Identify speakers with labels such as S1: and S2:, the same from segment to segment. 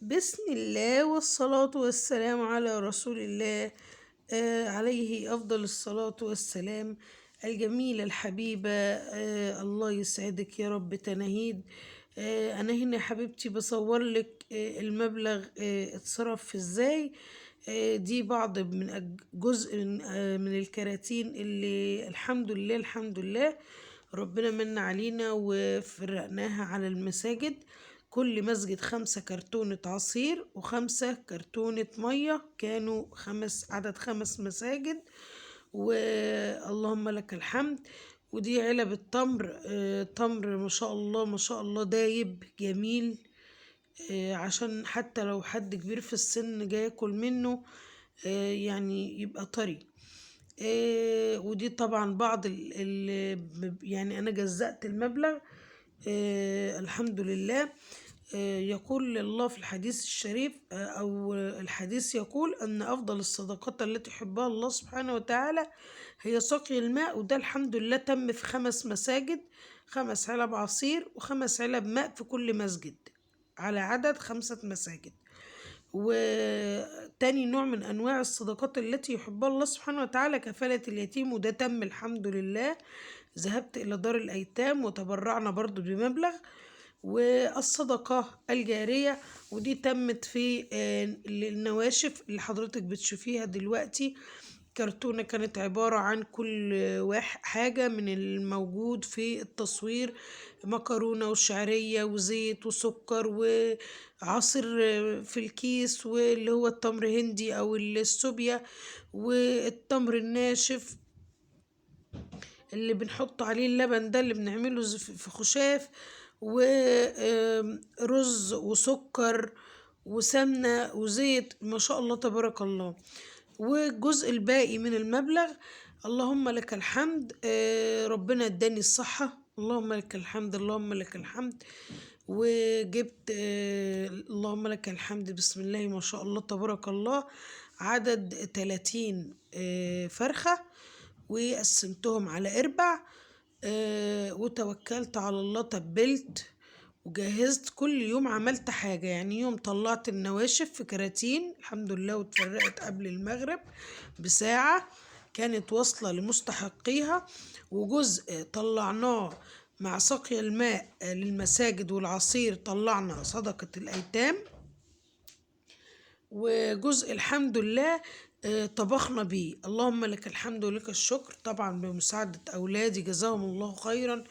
S1: بسم الله والصلاة والسلام على رسول الله، عليه أفضل الصلاة والسلام. الجميلة الحبيبة، الله يسعدك يا رب تناهيد. أنا هنا يا حبيبتي بصور لك المبلغ اتصرف ازاي. دي بعض من جزء من الكراتين اللي الحمد لله الحمد لله ربنا من علينا وفرقناها على المساجد. كل مسجد 5 كرتونة عصير و5 كرتونة مية، كانوا عدد 5 مساجد. واللهم لك الحمد. ودي علب التمر، تمر ما شاء الله ما شاء الله دايب جميل، عشان حتى لو حد كبير في السن جاي ياكل منه يعني يبقى طري. ودي طبعا بعض يعني انا جزأت المبلغ. الحمد لله. يقول الله في الحديث الشريف، أو الحديث يقول أن أفضل الصدقات التي يحبها الله سبحانه وتعالى هي سقي الماء. وده الحمد لله تم في 5 مساجد، 5 علب عصير و5 علب ماء في كل مسجد، على عدد 5 مساجد. وتاني نوع من أنواع الصدقات التي يحبها الله سبحانه وتعالى كفالة اليتيم، وده تم الحمد لله. ذهبت إلى دار الأيتام وتبرعنا برضو بمبلغ. والصدقة الجارية، ودي تمت في النواشف اللي حضرتك بتشوفيها دلوقتي. كرتونة كانت عبارة عن كل حاجة من الموجود في التصوير: مكرونة وشعرية وزيت وسكر وعصير في الكيس، واللي هو التمر هندي أو السوبيا، والتمر الناشف اللي بنحط عليه اللبن ده اللي بنعمله في خشاف، ورز وسكر وسمنة وزيت، ما شاء الله تبارك الله. والجزء الباقي من المبلغ اللهم لك الحمد، ربنا اداني الصحة، اللهم لك الحمد اللهم لك الحمد. وجبت اللهم لك الحمد بسم الله ما شاء الله تبارك الله عدد 30 فرخة، وقسمتهم على 4. وتوكلت على الله، تبلت وجهزت. كل يوم عملت حاجة، يعني يوم طلعت النواشف في كراتين الحمد لله واتفرقت قبل المغرب بساعة، كانت واصلة لمستحقيها. وجزء طلعناه مع سقي الماء للمساجد، والعصير طلعنا صدقة الأيتام. وجزء الحمد لله طبخنا بيه. اللهم لك الحمد ولك الشكر، طبعا بمساعدة أولادي جزاهم الله خيرا.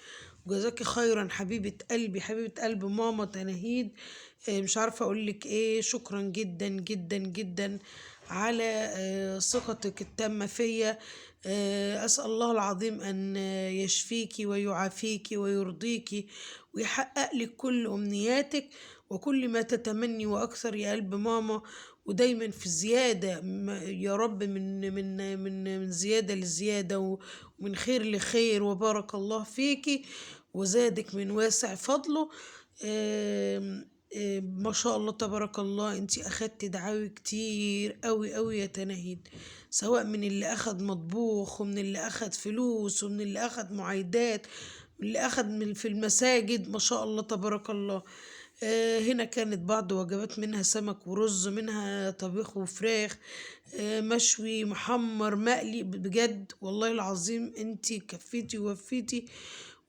S1: وجزاكي خيرا حبيبة قلبي، حبيبة قلب ماما تناهيد. مش عارفة أقولك إيه، شكرا جدا جدا جدا على ثقتك التامة فيا. أسأل الله العظيم أن يشفيكي ويعافيكي ويرضيكي ويحقق لك كل أمنياتك وكل ما تتمني وأكثر يا قلب ماما. ودايما في زيادة يا رب، من زيادة لزيادة ومن خير لخير، وبارك الله فيكي وزادك من واسع فضله. ما شاء الله تبارك الله. انتي اخدت دعاوي كتير قوي قوي يا تناهيد، سواء من اللي اخد مطبوخ ومن اللي اخد فلوس ومن اللي اخد معايدات واللي اخد من في المساجد، ما شاء الله تبارك الله. هنا كانت بعض وجبات، منها سمك ورز، منها طبيخ وفراخ، مشوي محمر مقلي. بجد والله العظيم انتي كفيتي ووفيتي،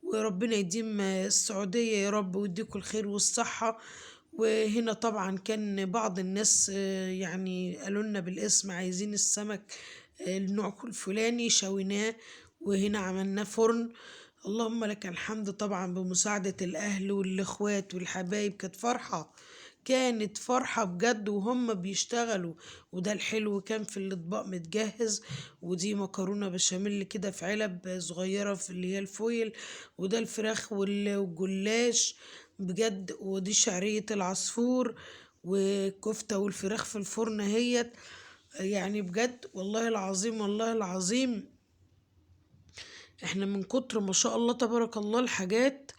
S1: وربنا يديم السعودية يا رب ويديكوا الخير والصحة. وهنا طبعا كان بعض الناس يعني قالوا لنا بالاسم عايزين السمك النوع الفلاني، شويناه وهنا عملناه فرن. اللهم لك الحمد، طبعا بمساعدة الأهل والإخوات والحبايب. كانت فرحة بجد وهم بيشتغلوا. وده الحلو كان في الأطباق متجهز. ودي مكرونة بشاميل كده في علب صغيرة في اللي هي الفويل. وده الفراخ والجلاش بجد. ودي شعرية العصفور والكفتة والفراخ في الفرن هيت. يعني بجد والله العظيم والله العظيم احنا من كتر ما شاء الله تبارك الله الحاجات،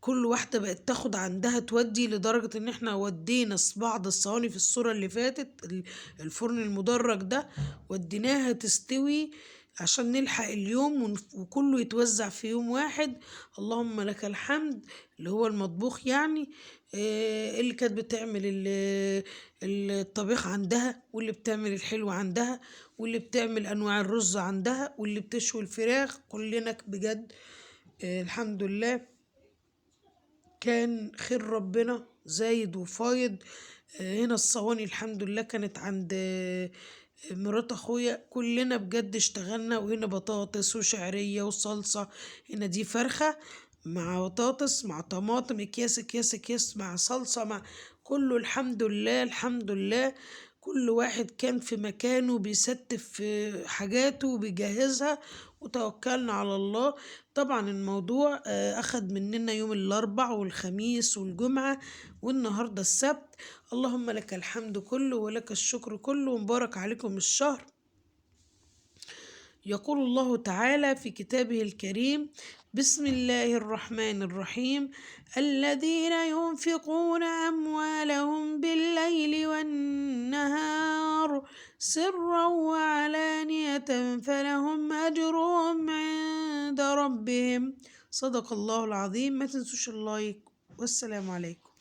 S1: كل واحدة بقت تاخد عندها تودي، لدرجة ان احنا ودينا بعض الصواني في الصورة اللي فاتت الفرن المدرج ده وديناها تستوي عشان نلحق اليوم وكله يتوزع في يوم واحد. اللهم لك الحمد اللي هو المطبوخ يعني. اللي كانت بتعمل الطبيخ عندها، واللي بتعمل الحلو عندها، واللي بتعمل أنواع الرز عندها، واللي بتشوي الفراخ، كلنا بجد الحمد لله كان خير ربنا زايد وفايض. هنا الصواني الحمد لله كانت عند مرات اخويا، كلنا بجد اشتغلنا، وهنا بطاطس وشعرية وصلصة. هنا دي فرخة مع بطاطس مع طماطم، اكياس اكياس اكياس مع صلصة مع كله. الحمد لله الحمد لله. كل واحد كان في مكانه بيستف في حاجاته وبيجهزها، وتوكلنا على الله. طبعا الموضوع أخد مننا يوم الأربع والخميس والجمعة والنهاردة السبت. اللهم لك الحمد كله ولك الشكر كله، ومبارك عليكم الشهر. يقول الله تعالى في كتابه الكريم: بسم الله الرحمن الرحيم: الذين ينفقون أموالهم بالليل والنهار سرا وعلانية فلهم أجرهم عند ربهم. صدق الله العظيم. ما تنسوش اللايك، والسلام عليكم.